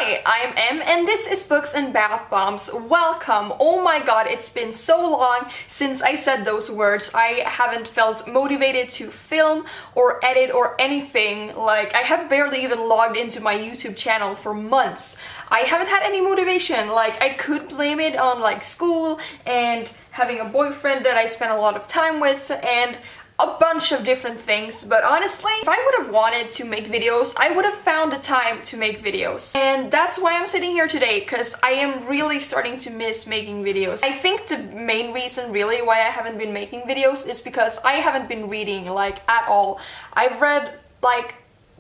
Hi, I'm Em and this is Books and Bath Bombs. Welcome! Oh my god, it's been so long since I said those words. I haven't felt motivated to film or edit or anything. Like, I have barely even logged into my YouTube channel for months. I haven't had any motivation. Like, I could blame it on like school and having a boyfriend that I spent a lot of time with and a bunch of different things, but honestly, if I would have wanted to make videos, I would have found the time to make videos. And that's why I'm sitting here today, because I am really starting to miss making videos. I think the main reason really why I haven't been making videos is because I haven't been reading like at all. I've read like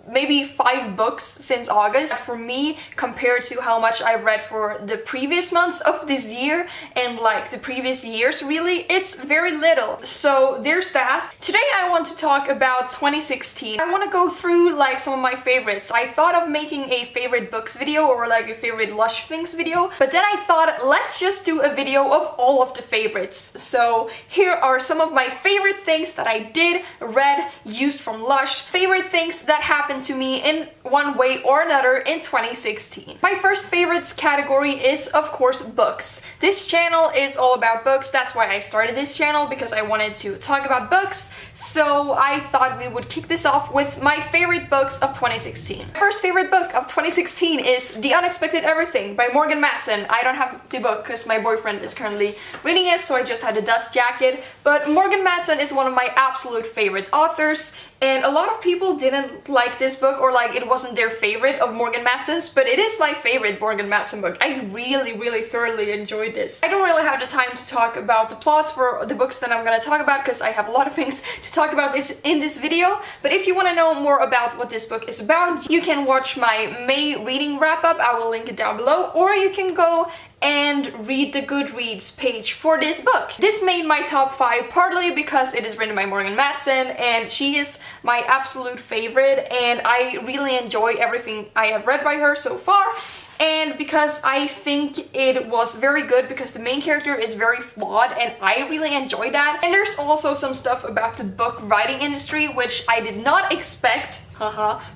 maybe 5 books since August. For me, compared to how much I've read for the previous months of this year and like the previous years, really, it's very little. So there's that. Today I want to talk about 2016. I want to go through like some of my favorites. I thought of making a favorite books video or like a favorite Lush things video, but then I thought let's just do a video of all of the favorites. So here are some of my favorite things that I did, read, used from Lush, favorite things that happened to me in one way or another in 2016. My first favorites category is, of course, books. This channel is all about books. That's why I started this channel, because I wanted to talk about books. So I thought we would kick this off with my favorite books of 2016. My first favorite book of 2016 is The Unexpected Everything by Morgan Matson. I don't have the book because my boyfriend is currently reading it, so I just had a dust jacket. But Morgan Matson is one of my absolute favorite authors. And a lot of people didn't like this book, or like it wasn't their favorite of Morgan Matson's, but it is my favorite Morgan Matson book. I really thoroughly enjoyed this. I don't really have the time to talk about the plots for the books that I'm gonna talk about because I have a lot of things to talk about this in this video, but if you want to know more about what this book is about, you can watch my May reading wrap-up. I will link it down below, or you can go and read the Goodreads page for this book. This made my top 5 partly because it is written by Morgan Matson and she is my absolute favorite, and I really enjoy everything I have read by her so far. And because I think it was very good because the main character is very flawed and I really enjoy that. And there's also some stuff about the book writing industry which I did not expect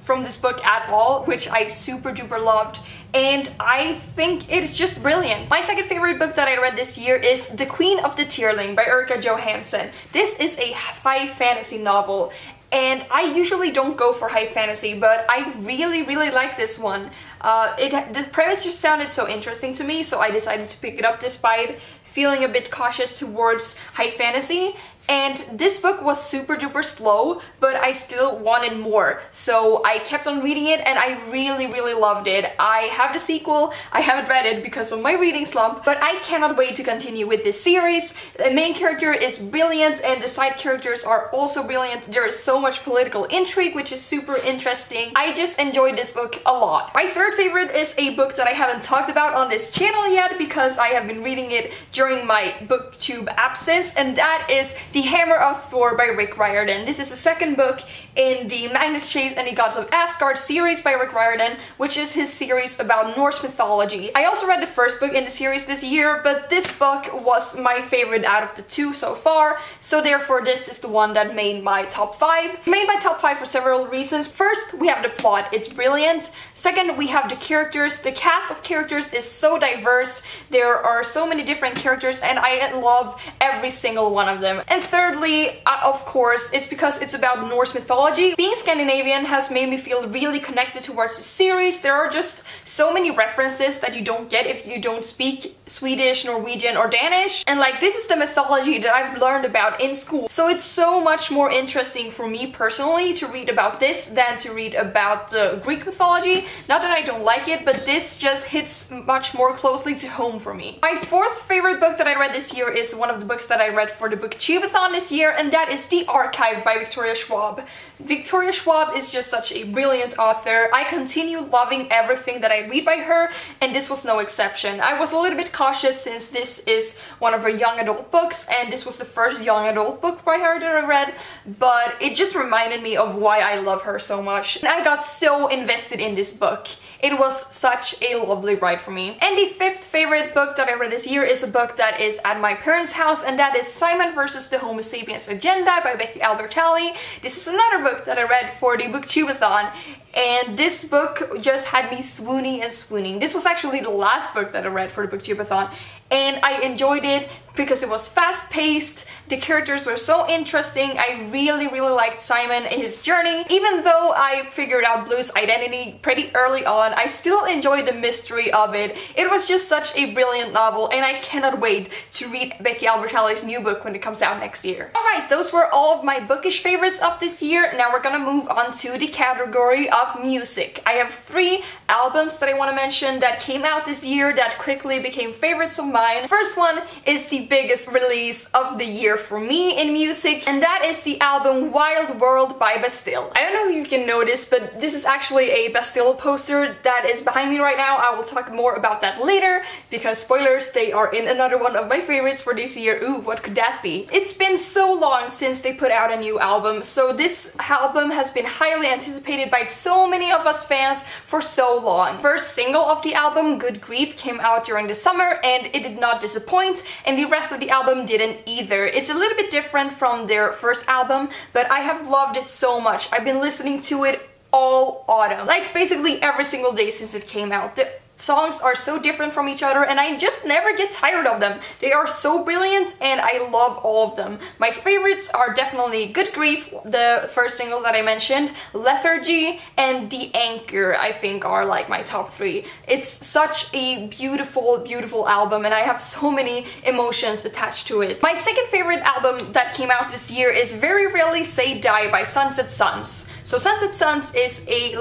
from this book at all, which I super duper loved. And I think it's just brilliant. My second favorite book that I read this year is The Queen of the Tearling by Erica Johansson. This is a high fantasy novel. And I usually don't go for high fantasy, but I really like this one. The premise just sounded so interesting to me, so I decided to pick it up despite feeling a bit cautious towards high fantasy. And this book was super duper slow, but I still wanted more. So I kept on reading it and I really loved it. I have the sequel. I haven't read it because of my reading slump, but I cannot wait to continue with this series. The main character is brilliant and the side characters are also brilliant. There is so much political intrigue, which is super interesting. I just enjoyed this book a lot. My third favorite is a book that I haven't talked about on this channel yet because I have been reading it during my booktube absence, and that is The Hammer of Thor by Rick Riordan. This is the second book in the Magnus Chase and the Gods of Asgard series by Rick Riordan, which is his series about Norse mythology. I also read the first book in the series this year, but this book was my favorite out of the 2 so far, so therefore this is the one that made my top 5. It made my top 5 for several reasons. First, we have the plot. It's brilliant. Second, we have the characters. The cast of characters is so diverse. There are so many different characters and I love every single one of them. And thirdly, of course, it's because it's about Norse mythology. Being Scandinavian has made me feel really connected towards the series. There are just so many references that you don't get if you don't speak Swedish, Norwegian, or Danish. And like, this is the mythology that I've learned about in school. So it's so much more interesting for me personally to read about this than to read about the Greek mythology. Not that I don't like it, but this just hits much more closely to home for me. My fourth favorite book that I read this year is one of the books that I read for the Booktubeathon this year, and that is The Archive by Victoria Schwab. Victoria Schwab is just such a brilliant author. I continue loving everything that I read by her, and this was no exception. I was a little bit cautious since this is one of her young adult books, and this was the first young adult book by her that I read, but it just reminded me of why I love her so much. And I got so invested in this book. It was such a lovely ride for me. And the fifth favorite book that I read this year is a book that is at my parents' house, and that is Simon vs. the Homo Sapiens Agenda by Becky Albertalli. This is another book that I read for the Booktubeathon, and this book just had me swooning and swooning. This was actually the last book that I read for the booktubeathon, and I enjoyed it because it was fast-paced, the characters were so interesting. I really liked Simon and his journey. Even though I figured out Blue's identity pretty early on, I still enjoyed the mystery of it. It was just such a brilliant novel, and I cannot wait to read Becky Albertalli's new book when it comes out next year. Alright, those were all of my bookish favorites of this year. Now we're gonna move on to the category of music. I have 3 albums that I want to mention that came out this year that quickly became favorites of mine. First one is the biggest release of the year for me in music, and that is the album Wild World by Bastille. I don't know if you can notice, but this is actually a Bastille poster that is behind me right now. I will talk more about that later, because spoilers, they are in another one of my favorites for this year. Ooh, what could that be? It's been so long since they put out a new album, so this album has been highly anticipated by so many of us fans for so long. First single of the album, Good Grief, came out during the summer, and it did not disappoint, and the rest of the album didn't either. It's a little bit different from their first album, but I have loved it so much. I've been listening to it all autumn, like basically every single day since it came out. The songs are so different from each other, and I just never get tired of them. They are so brilliant, and I love all of them. My favorites are definitely Good Grief, the first single that I mentioned, Lethargy, and The Anchor, I think are like my top 3. It's such a beautiful album, and I have so many emotions attached to it. My second favorite album that came out this year is Very Rarely Say Die by Sunset Sons. So Sunset Sons is a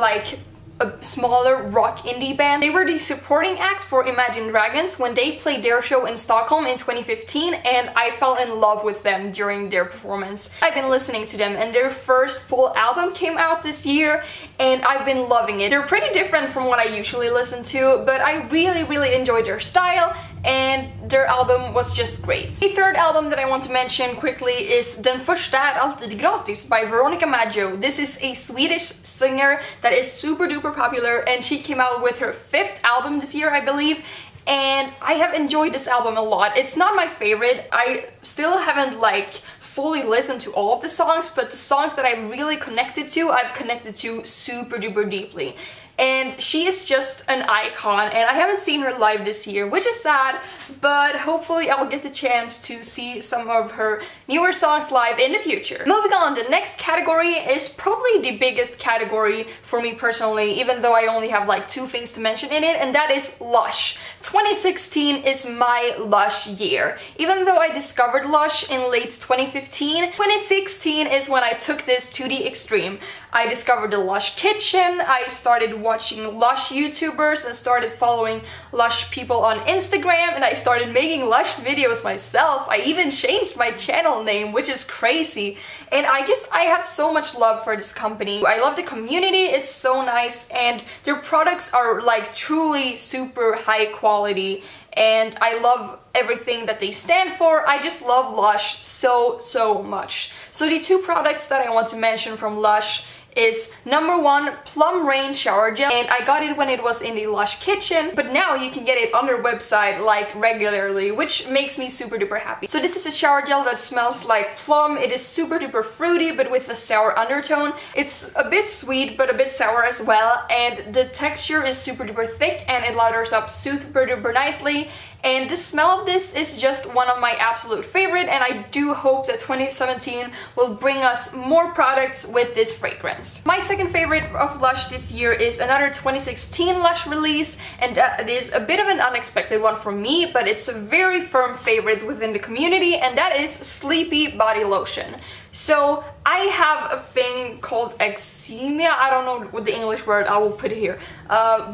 smaller rock indie band. They were the supporting act for Imagine Dragons when they played their show in Stockholm in 2015, and I fell in love with them during their performance. I've been listening to them, and their first full album came out this year, and I've been loving it. They're pretty different from what I usually listen to, but I really enjoyed their style, and their album was just great. The third album that I want to mention quickly is Den första är alltid gratis by Veronica Maggio. This is a Swedish singer that is super duper popular, and she came out with her 5th album this year, I believe, and I have enjoyed this album a lot. It's not my favorite. I still haven't fully listened to all of the songs, but the songs that I really connected to, I've connected to super duper deeply. And she is just an icon, and I haven't seen her live this year, which is sad, but hopefully I will get the chance to see some of her newer songs live in the future. Moving on, the next category is probably the biggest category for me personally, even though I only have 2 things to mention in it, and that is Lush. 2016 is my Lush year. Even though I discovered Lush in late 2015, 2016 is when I took this to the extreme. I discovered the Lush Kitchen, I started watching Lush YouTubers and started following Lush people on Instagram, and I started making Lush videos myself. I even changed my channel name, which is crazy. And I have so much love for this company. I love the community, it's so nice, and their products are truly super high quality, and I love everything that they stand for. I just love Lush so much. So the 2 products that I want to mention from Lush is number 1, Plum Rain Shower Gel, and I got it when it was in the Lush Kitchen, but now you can get it on their website regularly, which makes me super duper happy. So this is a shower gel that smells like plum. It is super duper fruity, but with a sour undertone. It's a bit sweet, but a bit sour as well, and the texture is super duper thick, and it lathers up super duper nicely. And the smell of this is just one of my absolute favorite, and I do hope that 2017 will bring us more products with this fragrance. My second favorite of Lush this year is another 2016 Lush release, and that is a bit of an unexpected one for me, but it's a very firm favorite within the community, and that is Sleepy Body Lotion. So I have a thing called eczema, I don't know what the English word, I will put it here,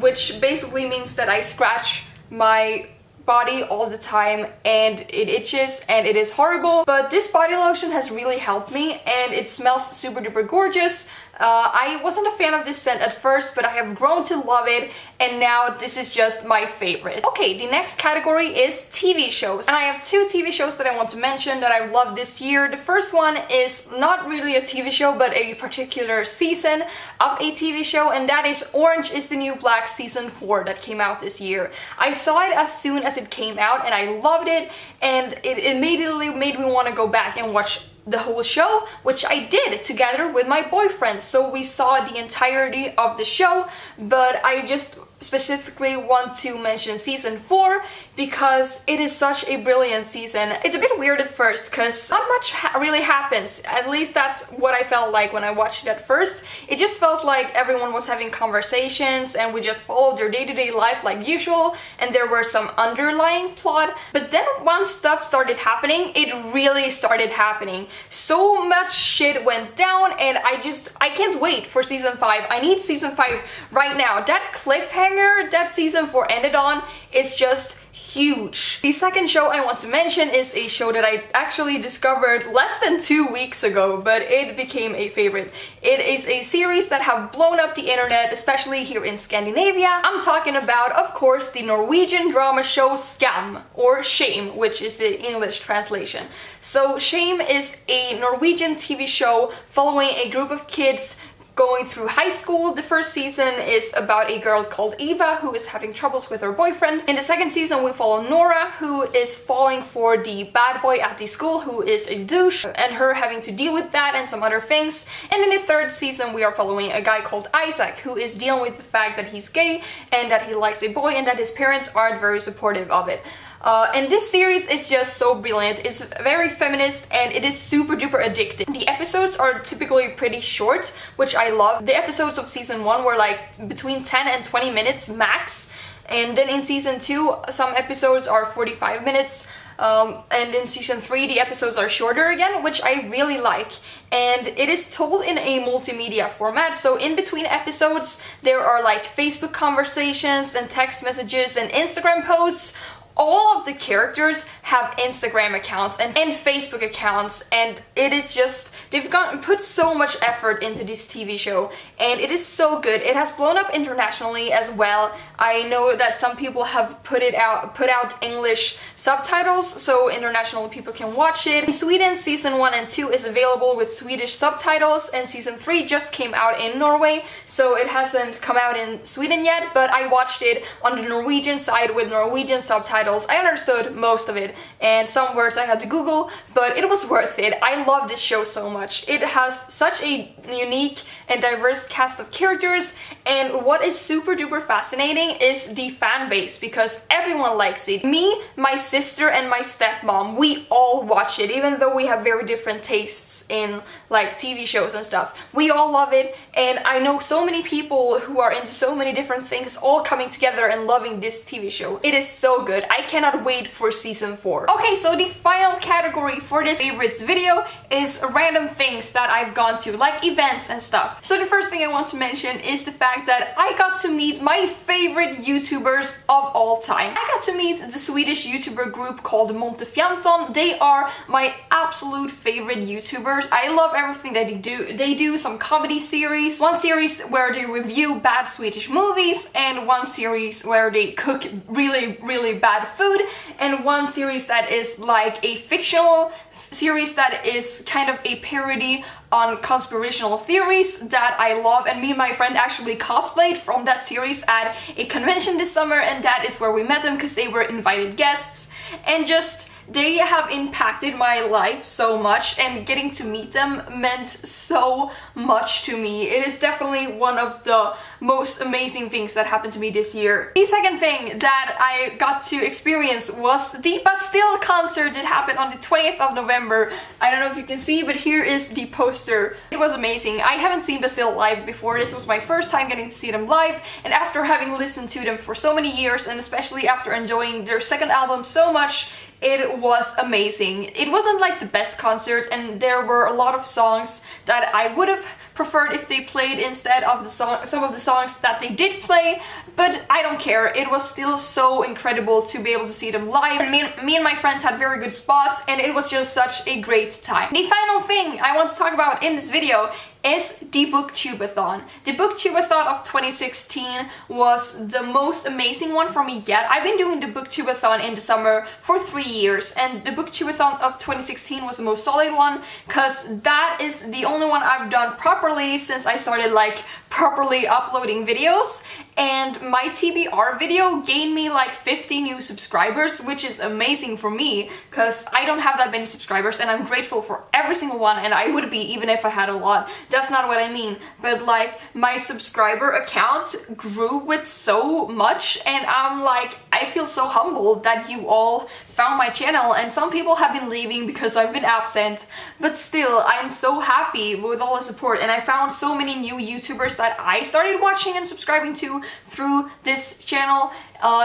which basically means that I scratch my body all the time and it itches and it is horrible, but this body lotion has really helped me, and it smells super duper gorgeous. I wasn't a fan of this scent at first, but I have grown to love it, and now this is just my favorite. Okay, the next category is TV shows, and I have 2 TV shows that I want to mention that I loved this year. The first one is not really a TV show, but a particular season of a TV show, and that is Orange is the New Black Season 4 that came out this year. I saw it as soon as it came out, and I loved it, and it immediately made me want to go back and watch the whole show, which I did together with my boyfriend. So we saw the entirety of the show, but I just specifically want to mention season 4 because it is such a brilliant season. It's a bit weird at first because not much really happens. At least that's what I felt like when I watched it at first. It just felt like everyone was having conversations and we just followed their day-to-day life like usual, and there were some underlying plot. But then once stuff started happening, it really started happening. So much shit went down, and I can't wait for season 5. I need season 5 right now. That cliffhanger that season 4 ended on is just huge. The second show I want to mention is a show that I actually discovered less than 2 weeks ago, but it became a favorite. It is a series that have blown up the internet, especially here in Scandinavia. I'm talking about, of course, the Norwegian drama show Skam, or Shame, which is the English translation. So Shame is a Norwegian TV show following a group of kids going through high school. The first season is about a girl called Eva who is having troubles with her boyfriend. In the second season we follow Nora, who is falling for the bad boy at the school who is a douche, and her having to deal with that and some other things. And in the third season we are following a guy called Isaac, who is dealing with the fact that he's gay and that he likes a boy and that his parents aren't very supportive of it. And this series is just so brilliant. It's very feminist and it is super duper addictive. The episodes are typically pretty short, which I love. The episodes of season 1 were like between 10 and 20 minutes max. And then in season 2, some episodes are 45 minutes. And in season 3 the episodes are shorter again, which I really like. And it is told in a multimedia format, so in between episodes there are like Facebook conversations and text messages and Instagram posts. All of the characters have Instagram accounts and Facebook accounts, and it is just, they've put so much effort into this TV show, and it is so good. It has blown up internationally as well. I know that some people have put out English subtitles so international people can watch it. In Sweden, season 1 and 2 is available with Swedish subtitles, and season 3 just came out in Norway, so it hasn't come out in Sweden yet, but I watched it on the Norwegian side with Norwegian subtitles. I understood most of it, and some words I had to Google, but it was worth it. I love this show so much. It has such a unique and diverse cast of characters, and what is super duper fascinating is the fan base, because everyone likes it. Me, my sister, and my stepmom, we all watch it, even though we have very different tastes in like TV shows and stuff. We all love it, and I know so many people who are into so many different things all coming together and loving this TV show. It is so good. I cannot wait for season 4. Okay, so the final category for this favorites video is random things that I've gone to, like events and stuff. So the first thing I want to mention is the fact that I got to meet my favorite YouTubers of all time. I got to meet the Swedish YouTuber group called Montefianton. They are my absolute favorite YouTubers. I love everything that they do. They do some comedy series, one series where they review bad Swedish movies, and one series where they cook really bad food, and one series that is like a fictional series that is kind of a parody on conspirational theories that I love, and me and my friend actually cosplayed from that series at a convention this summer, and that is where we met them because they were invited guests, and just they have impacted my life so much, and getting to meet them meant so much to me. It is definitely one of the most amazing things that happened to me this year. The second thing that I got to experience was the Bastille concert that happened on the 20th of November. I don't know if you can see, but here is the poster. It was amazing. I haven't seen Bastille live before. This was my first time getting to see them live, and after having listened to them for so many years, and especially after enjoying their second album so much, it was amazing. It wasn't like the best concert, and there were a lot of songs that I would have preferred if they played instead of the some of the songs that they did play, but I don't care. It was still so incredible to be able to see them live, and me and my friends had very good spots, and it was just such a great time. The final thing I want to talk about in this video is the Booktubeathon. The Booktubeathon of 2016 was the most amazing one for me yet. I've been doing the Booktubeathon in the summer for 3 years, and the Booktubeathon of 2016 was the most solid one, because that is the only one I've done properly since I started like properly uploading videos. and my TBR video gained me like 50 new subscribers, which is amazing for me because I don't have that many subscribers and I'm grateful for every single one, and I would be even if I had a lot. That's not what I mean, but like my subscriber account grew with so much, and I'm like, I feel so humbled that you all found my channel, and some people have been leaving because I've been absent, but still I'm so happy with all the support, and I found so many new YouTubers that I started watching and subscribing to through this channel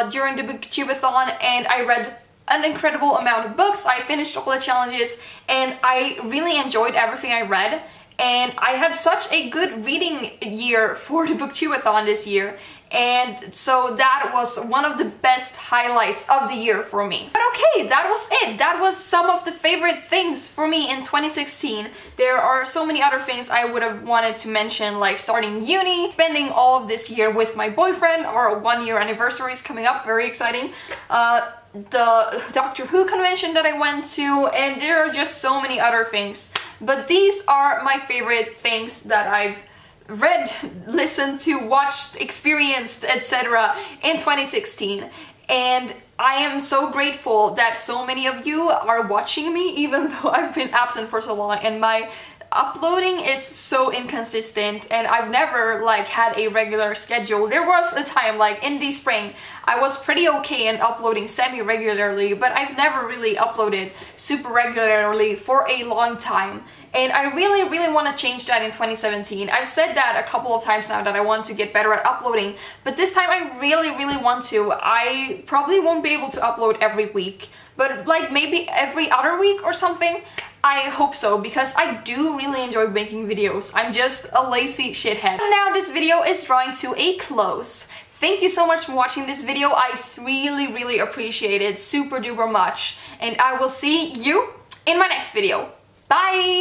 during the Booktubeathon, and I read an incredible amount of books. I finished all the challenges and I really enjoyed everything I read, and I had such a good reading year for the Booktubeathon this year, and so that was one of the best highlights of the year for me. But okay, that was it. That was some of the favorite things for me in 2016. There are so many other things I would have wanted to mention, like starting uni, spending all of this year with my boyfriend. Our 1-year anniversary is coming up, very exciting. The Doctor Who convention that I went to, and there are just so many other things. But these are my favorite things that I've read, listened to, watched, experienced, etc. in 2016, and I am so grateful that so many of you are watching me even though I've been absent for so long, and my uploading is so inconsistent and I've never like had a regular schedule. There was a time like in the spring I was pretty okay in uploading semi-regularly, but I've never really uploaded super regularly for a long time. And I really want to change that in 2017. I've said that a couple of times now that I want to get better at uploading, but this time I really want to. I probably won't be able to upload every week, but like maybe every other week or something. I hope so, because I do really enjoy making videos. I'm just a lazy shithead. Now this video is drawing to a close. Thank you so much for watching this video. I really appreciate it super duper much. And I will see you in my next video. Bye!